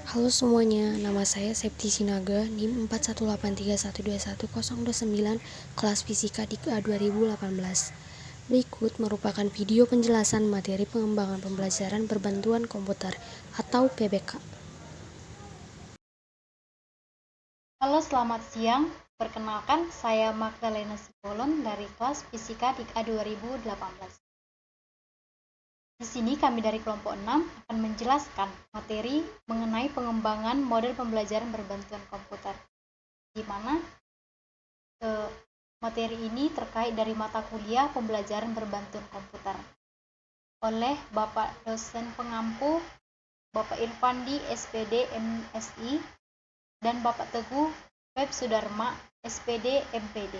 Halo semuanya, nama saya Septi Sinaga, NIM 4183121029, kelas Fisika DIK A 2018. Berikut merupakan video penjelasan materi pengembangan pembelajaran berbantuan komputer atau PBK. Halo, selamat siang. Perkenalkan, saya Magdalena Sibolon dari kelas Fisika DIK A 2018. Di sini kami dari kelompok 6 akan menjelaskan materi mengenai pengembangan model pembelajaran berbantuan komputer, di mana materi ini terkait dari mata kuliah pembelajaran berbantuan komputer oleh Bapak dosen pengampu Bapak Irfandi SPD MSI dan Bapak Teguh Web Sudarma SPD MPD.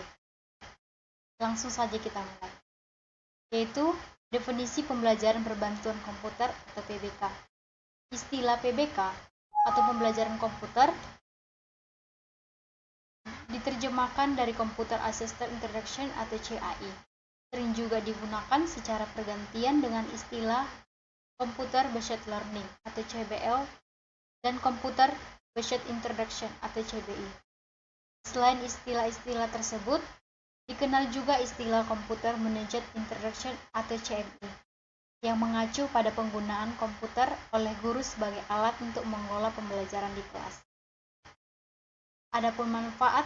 Langsung saja kita mulai, yaitu definisi pembelajaran berbantuan komputer atau PBK. Istilah PBK atau pembelajaran komputer diterjemahkan dari Computer Assisted Instruction atau CAI. Sering juga digunakan secara pergantian dengan istilah Computer Based Learning atau CBL dan Computer Based Introduction atau CBI. Selain istilah-istilah tersebut, dikenal juga istilah Computer Managed Instruction atau CMI, yang mengacu pada penggunaan komputer oleh guru sebagai alat untuk mengelola pembelajaran di kelas. Adapun manfaat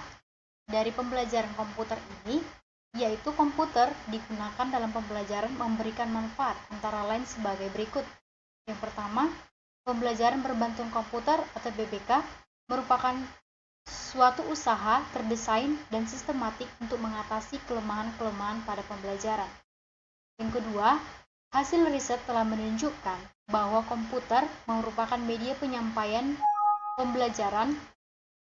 dari pembelajaran komputer ini, yaitu komputer digunakan dalam pembelajaran memberikan manfaat antara lain sebagai berikut. Yang pertama, pembelajaran berbantuan komputer atau PBK merupakan suatu usaha terdesain dan sistematik untuk mengatasi kelemahan-kelemahan pada pembelajaran. Yang kedua, hasil riset telah menunjukkan bahwa komputer merupakan media penyampaian pembelajaran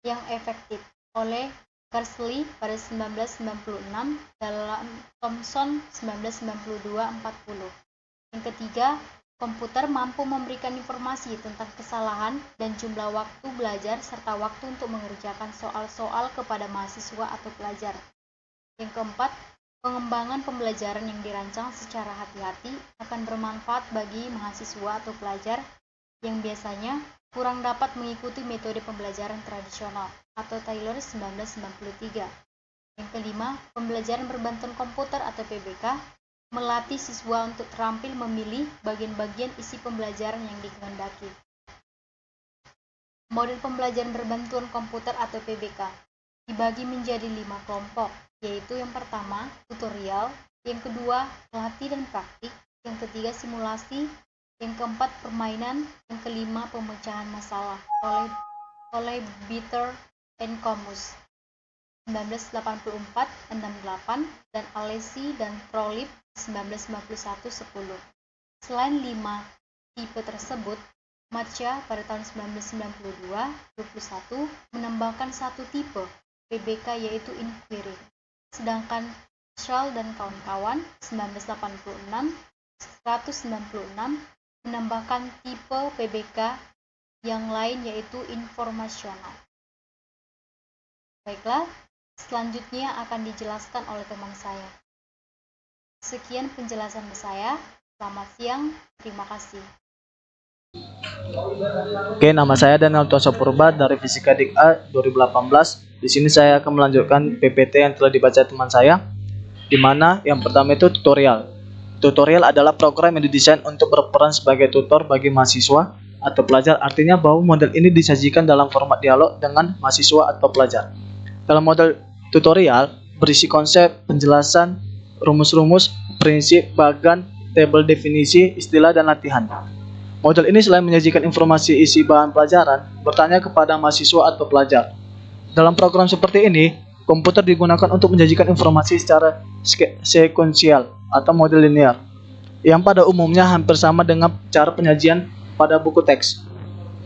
yang efektif oleh Kersley pada 1996 dalam Thomson 1992-40. Yang ketiga, komputer mampu memberikan informasi tentang kesalahan dan jumlah waktu belajar serta waktu untuk mengerjakan soal-soal kepada mahasiswa atau pelajar. Yang keempat, pengembangan pembelajaran yang dirancang secara hati-hati akan bermanfaat bagi mahasiswa atau pelajar yang biasanya kurang dapat mengikuti metode pembelajaran tradisional atau Taylor 1993. Yang kelima, pembelajaran berbantuan komputer atau PBK melatih siswa untuk terampil memilih bagian-bagian isi pembelajaran yang dikehendaki. Model pembelajaran berbantuan komputer atau PBK dibagi menjadi 5 kelompok, yaitu yang pertama, tutorial, yang kedua, latih dan praktik, yang ketiga, simulasi, yang keempat, permainan, yang kelima, pemecahan masalah oleh Bitter and Comus 1984-68 dan Alesi dan Trolip 1991-10. Selain 5 tipe tersebut, Matcha pada tahun 1992-21 menambahkan satu tipe PBK yaitu inquiry, sedangkan Schall dan kawan-kawan 1986-196 menambahkan tipe PBK yang lain yaitu informasional. Baiklah, selanjutnya akan dijelaskan oleh teman saya. Sekian penjelasan saya. Selamat siang, terima kasih. Oke, nama saya Daniel Tuasa Purba dari Fisika DIK A 2018. Di sini saya akan melanjutkan PPT yang telah dibaca teman saya, di mana yang pertama itu tutorial. Tutorial adalah program yang didesain untuk berperan sebagai tutor bagi mahasiswa atau pelajar, artinya bahwa model ini disajikan dalam format dialog dengan mahasiswa atau pelajar. Dalam model tutorial berisi konsep, penjelasan, rumus-rumus, prinsip, bagan, tabel definisi, istilah, dan latihan. Model ini selain menyajikan informasi isi bahan pelajaran, bertanya kepada mahasiswa atau pelajar. Dalam program seperti ini, komputer digunakan untuk menyajikan informasi secara sekuensial atau model linear, yang pada umumnya hampir sama dengan cara penyajian pada buku teks.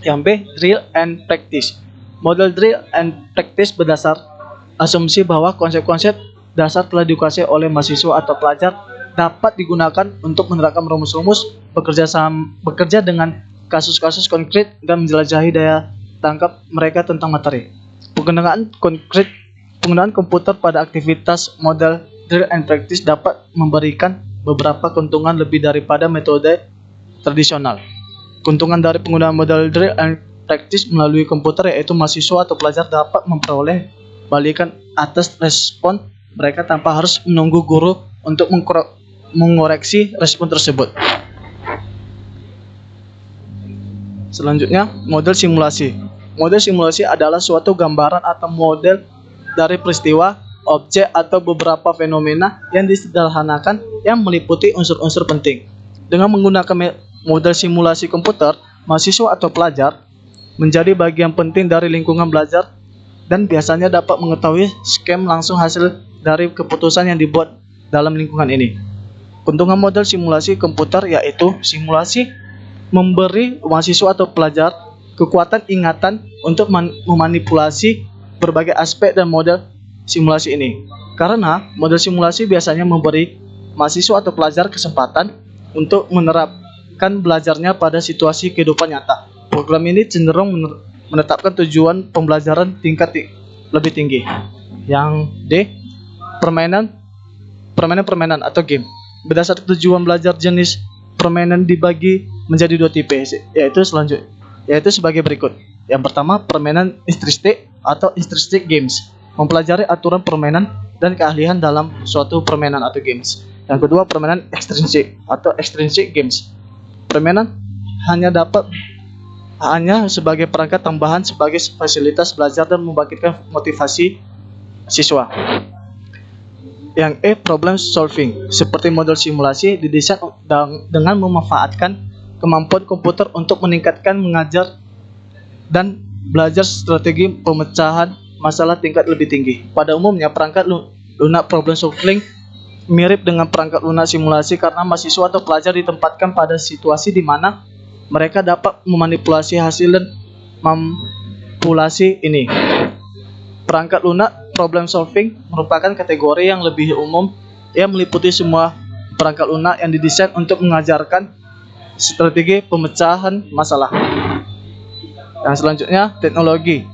Yang B, drill and practice. Model drill and practice berdasar asumsi bahwa konsep-konsep dasar telah dikuasai oleh mahasiswa atau pelajar dapat digunakan untuk menerapkan rumus-rumus, bekerja dengan kasus-kasus konkret, dan menjelajahi daya tangkap mereka tentang materi. Penggunaan komputer pada aktivitas model drill and practice dapat memberikan beberapa keuntungan lebih daripada metode tradisional. Keuntungan dari penggunaan model drill and praktis melalui komputer, yaitu mahasiswa atau pelajar dapat memperoleh balikan atas respon mereka tanpa harus menunggu guru untuk mengoreksi respon tersebut. Selanjutnya, model simulasi. Model simulasi adalah suatu gambaran atau model dari peristiwa, objek, atau beberapa fenomena yang disederhanakan yang meliputi unsur-unsur penting. Dengan menggunakan model simulasi komputer, mahasiswa atau pelajar menjadi bagian penting dari lingkungan belajar dan biasanya dapat mengetahui skema langsung hasil dari keputusan yang dibuat dalam lingkungan ini. Keuntungan model simulasi komputer yaitu simulasi memberi mahasiswa atau pelajar kekuatan ingatan untuk memanipulasi berbagai aspek dan model simulasi ini. Karena model simulasi biasanya memberi mahasiswa atau pelajar kesempatan untuk menerapkan belajarnya pada situasi kehidupan nyata. Program ini cenderung menetapkan tujuan pembelajaran tingkat lebih tinggi. Yang D, permainan atau game. Berdasarkan tujuan belajar, jenis permainan dibagi menjadi dua tipe, yaitu sebagai berikut. Yang pertama, permainan intrinsic atau intrinsic games, mempelajari aturan permainan dan keahlian dalam suatu permainan atau games. Yang kedua, permainan extrinsic atau extrinsic games. Permainan hanya sebagai perangkat tambahan sebagai fasilitas belajar dan membangkitkan motivasi siswa. Yang E, problem solving, seperti model simulasi didesain dengan memanfaatkan kemampuan komputer untuk meningkatkan mengajar dan belajar strategi pemecahan masalah tingkat lebih tinggi. Pada umumnya, perangkat lunak problem solving mirip dengan perangkat lunak simulasi karena mahasiswa atau pelajar ditempatkan pada situasi di mana mereka dapat memanipulasi hasil dan manipulasi ini. Perangkat lunak problem solving merupakan kategori yang lebih umum yang meliputi semua perangkat lunak yang didesain untuk mengajarkan strategi pemecahan masalah. Yang selanjutnya, teknologi.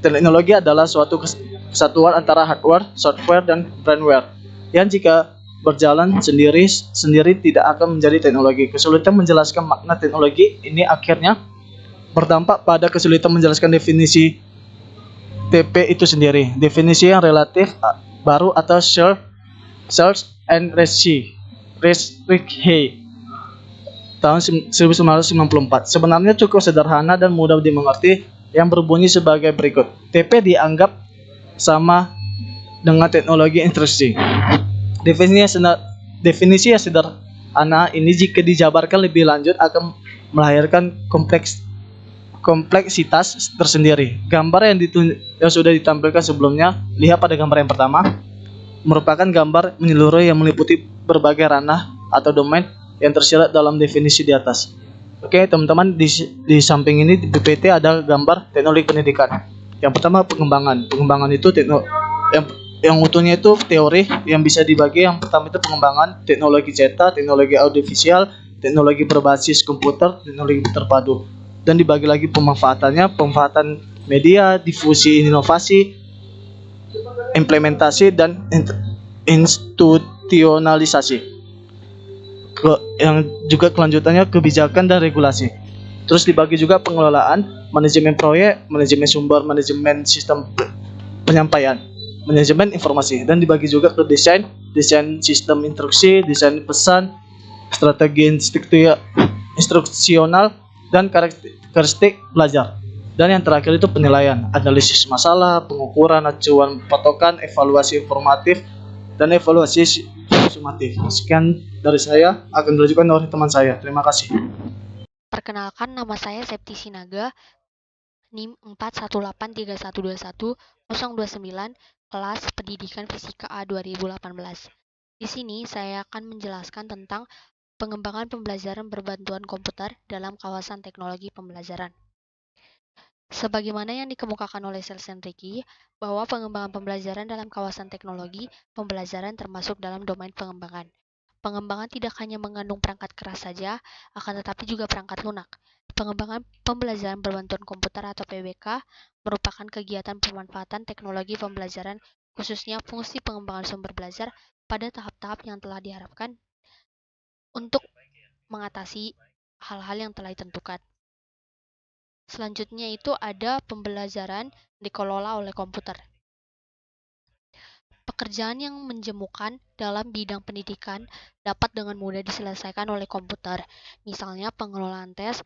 Teknologi adalah suatu kesatuan antara hardware, software, dan firmware yang jika berjalan sendiri tidak akan menjadi teknologi. Kesulitan menjelaskan makna teknologi ini akhirnya berdampak pada kesulitan menjelaskan definisi TP itu sendiri. Definisi yang relatif baru atau Search and Restrict tahun 1994 sebenarnya cukup sederhana dan mudah dimengerti yang berbunyi sebagai berikut. TP dianggap sama dengan teknologi intrusi. Definisi yang sederhana ini jika dijabarkan lebih lanjut akan melahirkan kompleksitas tersendiri. Gambar yang sudah ditampilkan sebelumnya, lihat pada gambar yang pertama, merupakan gambar menyeluruh yang meliputi berbagai ranah atau domain yang tersirat dalam definisi di atas. Oke, teman-teman, di samping ini di PPT ada gambar teknologi pendidikan. Yang pertama, pengembangan. Pengembangan itu yang utuhnya itu teori yang bisa dibagi. Yang pertama itu pengembangan teknologi cetak, teknologi audiovisual, teknologi berbasis komputer, teknologi terpadu. Dan dibagi lagi pemanfaatannya, pemanfaatan media, difusi inovasi, implementasi, dan institusionalisasi. Yang juga kelanjutannya kebijakan dan regulasi. Terus dibagi juga pengelolaan, manajemen proyek, manajemen sumber, manajemen sistem penyampaian, manajemen informasi, dan dibagi juga ke desain sistem instruksi, desain pesan, strategi instruksional, dan karakteristik belajar. Dan yang terakhir itu penilaian, analisis masalah, pengukuran, acuan patokan, evaluasi informatif, dan evaluasi sumatif. Sekian dari saya, akan dilanjutkan oleh teman saya. Terima kasih. Perkenalkan, nama saya Septi Sinaga, NIM 4183121-029, kelas Pendidikan Fisika A 2018. Di sini saya akan menjelaskan tentang pengembangan pembelajaran berbantuan komputer dalam kawasan teknologi pembelajaran. Sebagaimana yang dikemukakan oleh Selsen Ricky, bahwa pengembangan pembelajaran dalam kawasan teknologi pembelajaran termasuk dalam domain pengembangan. Pengembangan tidak hanya mengandung perangkat keras saja, akan tetapi juga perangkat lunak. Pengembangan pembelajaran berbantuan komputer atau PBK merupakan kegiatan pemanfaatan teknologi pembelajaran, khususnya fungsi pengembangan sumber belajar pada tahap-tahap yang telah diharapkan untuk mengatasi hal-hal yang telah ditentukan. Selanjutnya itu ada pembelajaran dikelola oleh komputer. Pekerjaan yang menjemukan dalam bidang pendidikan dapat dengan mudah diselesaikan oleh komputer, misalnya pengelolaan tes,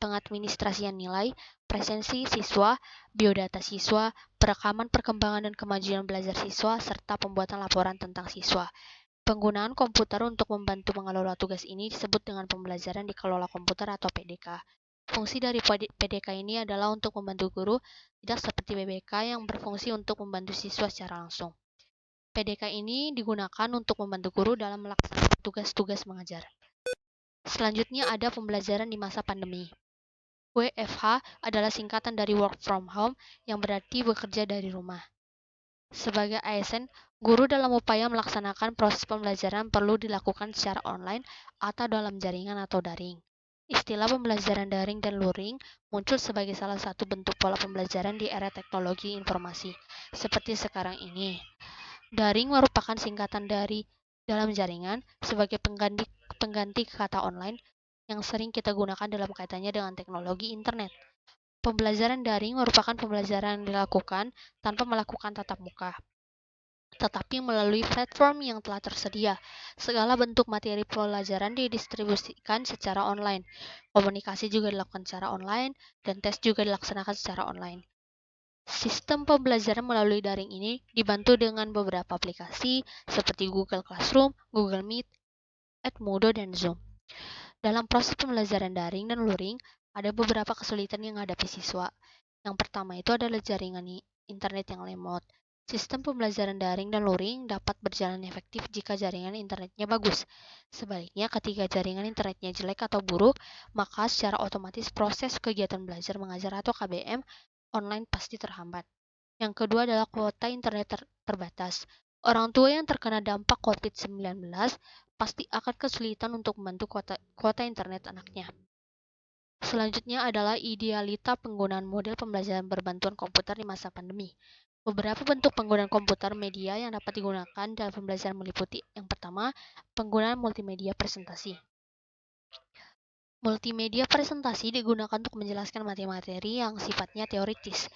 pengadministrasian nilai, presensi siswa, biodata siswa, perekaman perkembangan dan kemajuan belajar siswa, serta pembuatan laporan tentang siswa. Penggunaan komputer untuk membantu mengelola tugas ini disebut dengan pembelajaran dikelola komputer atau PDK. Fungsi dari PDK ini adalah untuk membantu guru, tidak seperti BBK yang berfungsi untuk membantu siswa secara langsung. PDK ini digunakan untuk membantu guru dalam melaksanakan tugas-tugas mengajar. Selanjutnya ada pembelajaran di masa pandemi. WFH adalah singkatan dari work from home yang berarti bekerja dari rumah. Sebagai ASN, guru dalam upaya melaksanakan proses pembelajaran perlu dilakukan secara online atau dalam jaringan atau daring. Istilah pembelajaran daring dan luring muncul sebagai salah satu bentuk pola pembelajaran di era teknologi informasi, seperti sekarang ini. Daring merupakan singkatan dari dalam jaringan sebagai pengganti kata online yang sering kita gunakan dalam kaitannya dengan teknologi internet. Pembelajaran daring merupakan pembelajaran yang dilakukan tanpa melakukan tatap muka, tetapi melalui platform yang telah tersedia. Segala bentuk materi pelajaran didistribusikan secara online. Komunikasi juga dilakukan secara online, dan tes juga dilaksanakan secara online. Sistem pembelajaran melalui daring ini dibantu dengan beberapa aplikasi seperti Google Classroom, Google Meet, Edmodo, dan Zoom. Dalam proses pembelajaran daring dan luring, ada beberapa kesulitan yang dihadapi siswa. Yang pertama itu adalah jaringan internet yang lemot. Sistem pembelajaran daring dan luring dapat berjalan efektif jika jaringan internetnya bagus. Sebaliknya, ketika jaringan internetnya jelek atau buruk, maka secara otomatis proses kegiatan belajar mengajar atau KBM online pasti terhambat. Yang kedua adalah kuota internet terbatas. Orang tua yang terkena dampak COVID-19 pasti akan kesulitan untuk membantu kuota internet anaknya. Selanjutnya adalah idealita penggunaan model pembelajaran berbantuan komputer di masa pandemi. Beberapa bentuk penggunaan komputer media yang dapat digunakan dalam pembelajaran meliputi: yang pertama, penggunaan multimedia presentasi. Multimedia presentasi digunakan untuk menjelaskan materi yang sifatnya teoritis.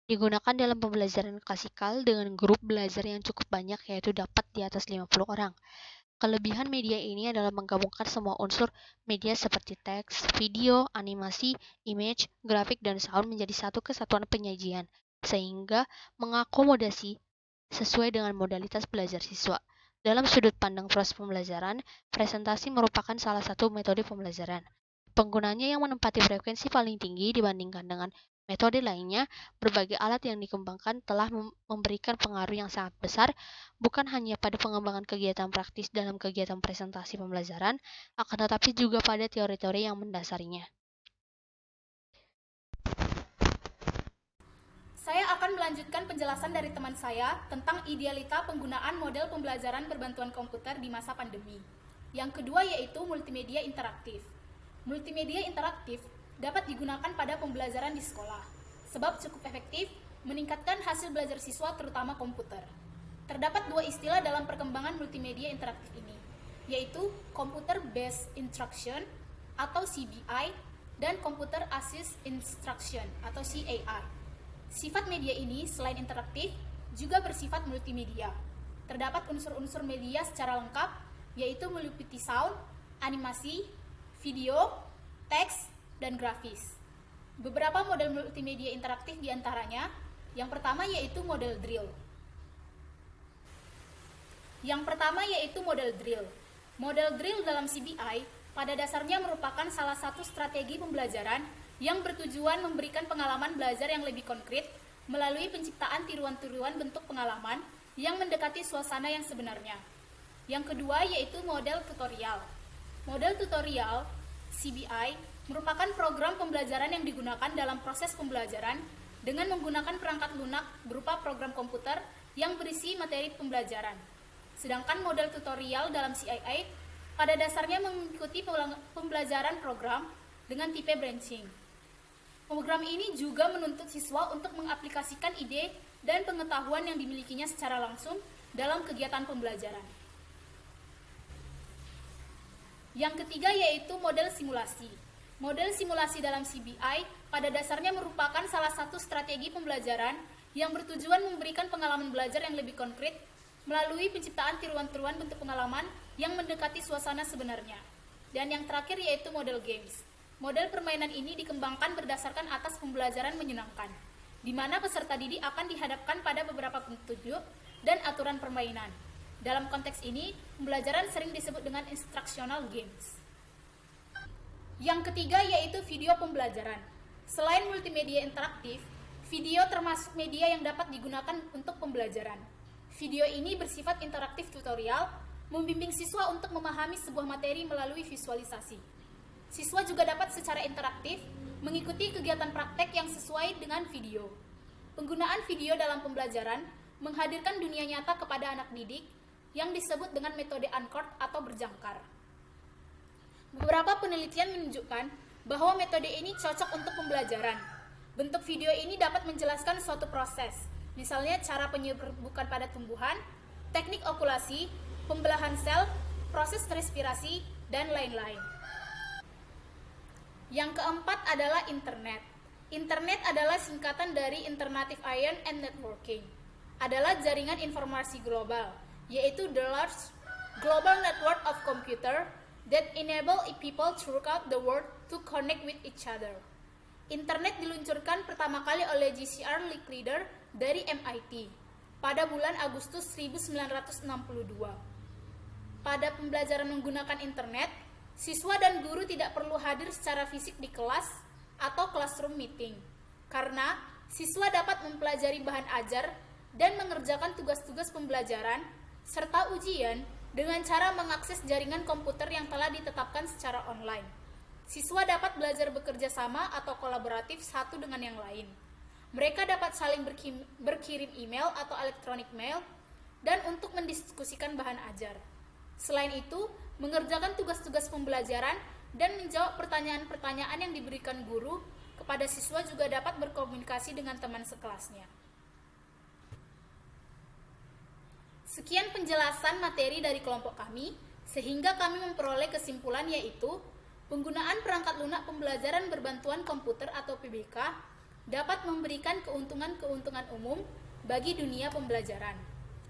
Digunakan dalam pembelajaran klasikal dengan grup belajar yang cukup banyak, yaitu dapat di atas 50 orang. Kelebihan media ini adalah menggabungkan semua unsur media seperti teks, video, animasi, image, grafik, dan sound menjadi satu kesatuan penyajian, sehingga mengakomodasi sesuai dengan modalitas belajar siswa. Dalam sudut pandang proses pembelajaran, presentasi merupakan salah satu metode pembelajaran. Penggunanya yang menempati frekuensi paling tinggi dibandingkan dengan metode lainnya. Berbagai alat yang dikembangkan telah memberikan pengaruh yang sangat besar, bukan hanya pada pengembangan kegiatan praktis dalam kegiatan presentasi pembelajaran, akan tetapi juga pada teori-teori yang mendasarinya. Saya akan melanjutkan penjelasan dari teman saya tentang idealita penggunaan model pembelajaran berbantuan komputer di masa pandemi. Yang kedua yaitu multimedia interaktif. Multimedia interaktif dapat digunakan pada pembelajaran di sekolah, sebab cukup efektif meningkatkan hasil belajar siswa terutama komputer. Terdapat dua istilah dalam perkembangan multimedia interaktif ini, yaitu Computer Based Instruction atau CBI dan Computer Assisted Instruction atau CAI. Sifat media ini selain interaktif juga bersifat multimedia. Terdapat unsur-unsur media secara lengkap, yaitu meliputi sound, animasi, video, teks, dan grafis. Beberapa model multimedia interaktif diantaranya, yang pertama yaitu model drill. Model drill dalam CBI pada dasarnya merupakan salah satu strategi pembelajaran yang bertujuan memberikan pengalaman belajar yang lebih konkret melalui penciptaan tiruan-tiruan bentuk pengalaman yang mendekati suasana yang sebenarnya. Yang kedua yaitu model tutorial. Model tutorial CBI merupakan program pembelajaran yang digunakan dalam proses pembelajaran dengan menggunakan perangkat lunak berupa program komputer yang berisi materi pembelajaran. Sedangkan model tutorial dalam CAI pada dasarnya mengikuti pembelajaran program dengan tipe branching. Program ini juga menuntut siswa untuk mengaplikasikan ide dan pengetahuan yang dimilikinya secara langsung dalam kegiatan pembelajaran. Yang ketiga yaitu model simulasi. Model simulasi dalam CBI pada dasarnya merupakan salah satu strategi pembelajaran yang bertujuan memberikan pengalaman belajar yang lebih konkret melalui penciptaan tiruan-tiruan bentuk pengalaman yang mendekati suasana sebenarnya. Dan yang terakhir yaitu model games. Model permainan ini dikembangkan berdasarkan atas pembelajaran menyenangkan, di mana peserta didik akan dihadapkan pada beberapa petunjuk dan aturan permainan. Dalam konteks ini, pembelajaran sering disebut dengan instructional games. Yang ketiga yaitu video pembelajaran. Selain multimedia interaktif, video termasuk media yang dapat digunakan untuk pembelajaran. Video ini bersifat interaktif tutorial, membimbing siswa untuk memahami sebuah materi melalui visualisasi. Siswa juga dapat secara interaktif mengikuti kegiatan praktek yang sesuai dengan video. Penggunaan video dalam pembelajaran menghadirkan dunia nyata kepada anak didik yang disebut dengan metode uncored atau berjangkar. Beberapa penelitian menunjukkan bahwa metode ini cocok untuk pembelajaran. Bentuk video ini dapat menjelaskan suatu proses, misalnya cara penyerbukan pada tumbuhan, teknik okulasi, pembelahan sel, proses respirasi, dan lain-lain. Yang keempat adalah internet. Internet adalah singkatan dari Interactive Iron and Networking. Adalah jaringan informasi global, yaitu the large global network of computer that enable people throughout the world to connect with each other. Internet diluncurkan pertama kali oleh J.C.R. Licklider dari MIT pada bulan Agustus 1962. Pada pembelajaran menggunakan internet, siswa dan guru tidak perlu hadir secara fisik di kelas atau classroom meeting, karena siswa dapat mempelajari bahan ajar dan mengerjakan tugas-tugas pembelajaran serta ujian dengan cara mengakses jaringan komputer yang telah ditetapkan secara online. Siswa dapat belajar bekerja sama atau kolaboratif satu dengan yang lain. Mereka dapat saling berkirim email atau electronic mail dan untuk mendiskusikan bahan ajar. Selain itu, mengerjakan tugas-tugas pembelajaran dan menjawab pertanyaan-pertanyaan yang diberikan guru kepada siswa juga dapat berkomunikasi dengan teman sekelasnya. Sekian penjelasan materi dari kelompok kami, sehingga kami memperoleh kesimpulan yaitu penggunaan perangkat lunak pembelajaran berbantuan komputer atau PBK dapat memberikan keuntungan-keuntungan umum bagi dunia pembelajaran.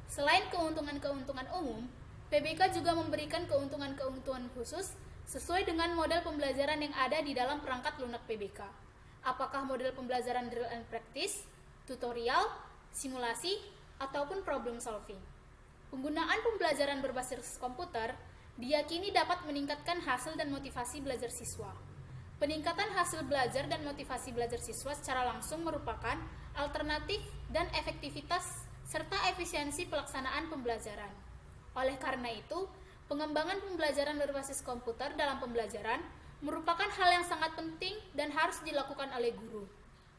Selain keuntungan-keuntungan umum, PBK juga memberikan keuntungan-keuntungan khusus sesuai dengan model pembelajaran yang ada di dalam perangkat lunak PBK. Apakah model pembelajaran drill and practice, tutorial, simulasi, ataupun problem solving. Penggunaan pembelajaran berbasis komputer diyakini dapat meningkatkan hasil dan motivasi belajar siswa. Peningkatan hasil belajar dan motivasi belajar siswa secara langsung merupakan alternatif dan efektivitas serta efisiensi pelaksanaan pembelajaran. Oleh karena itu, pengembangan pembelajaran berbasis komputer dalam pembelajaran merupakan hal yang sangat penting dan harus dilakukan oleh guru.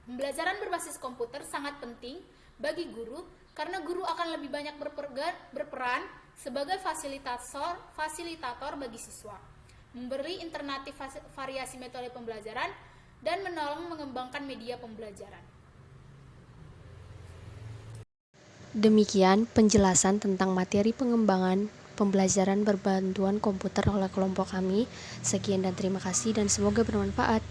Pembelajaran berbasis komputer sangat penting bagi guru karena guru akan lebih banyak berperan sebagai fasilitator bagi siswa, memberi alternatif variasi metode pembelajaran, dan menolong mengembangkan media pembelajaran. Demikian penjelasan tentang materi pengembangan pembelajaran berbantuan komputer oleh kelompok kami. Sekian dan terima kasih dan semoga bermanfaat.